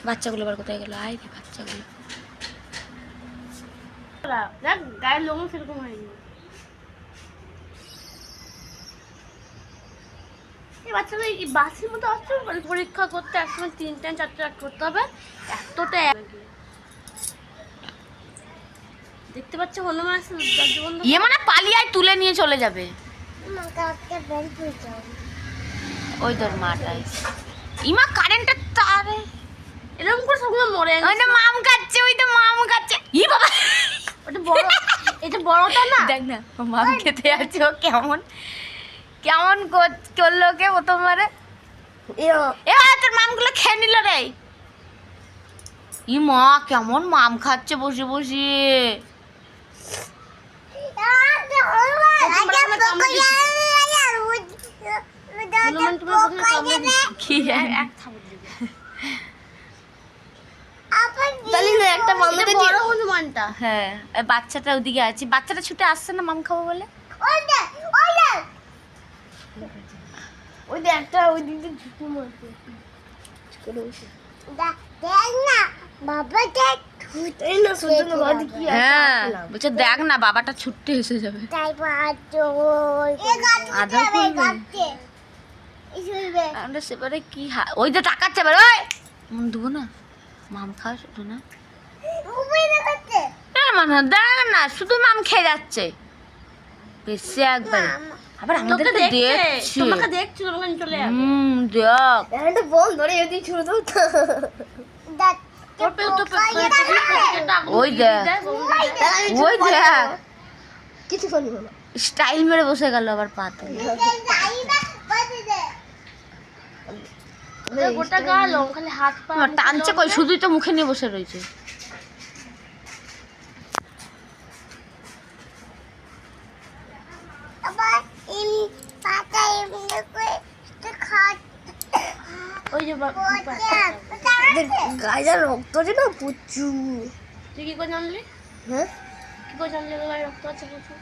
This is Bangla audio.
বাচ্চাগুলো আবার কোথায় গেল? আয় রে বাচ্চাগুলো। দেখ গায়ের লোম সেরকম হয়নি। এই বাচ্চারা এই বাসের মতো আসছে পরীক্ষা করতে একসময় 3টা 4টা করতে হবে এতটা দেখতে পাচ্ছ হনুমান আসছে দরজা বন্ধ। ইয়ে মানে পালিয়ে তুলে নিয়ে চলে যাবে। ওই তোর মাটা ইমা কারেন্টের তারে এরকম করে সবগুলো মরে ওই তো মাম খাচ্ছে, ওই তো মাম খাচ্ছে। ই বাবা ওটা বড়, এটা বড়টা না। দেখ না মাম খেতে আছে, ও কেমন কেমন করলো কে প্রথমবারে। এবার তোর মামগুলো খেয়ে নিল রে। ই মা কেমন মাম খাচ্ছে বসে বসে। কি হনুমানটা। হ্যাঁ বাচ্চাটা ওদিকে আছে, বাচ্চাটা ছুটে আসছে না মাম খাবো বলে। ওই যে একটা ওই দিক দিয়ে ঝুঁকি মারছে। হ্যাঁ বলছে দেখ না বাবাটা ছুটতে এসে যাবে। আমরা সেবারে কি ওই যে টাকাচ্ছে এবার। ওই মন দেবো না মাম খাওয়া শুধু না মানে দেখ না শুধু মাম খেয়ে যাচ্ছে বেশি একবার। আবার আমাদের দেখছি, তোমাকে দেখছি, তোমাকে চলে যাবে। দেখ একটা বল ধরে এদিকে ছুড়ে দাও তো। ওই দেখ ওই দেখ কিছু করবো না, স্টাইল মেরে বসে গেল আবার পাতে। গোটা গেল খালি হাত পা টানছে কই, শুধুই তো মুখে নিয়ে বসে রয়েছে। ওই যে গায়ে রক্ত আছে না প্রচুর। তুই কি করে জানলি? হ্যাঁ কি করে জানলি গায়ে রক্ত আছে প্রচুর?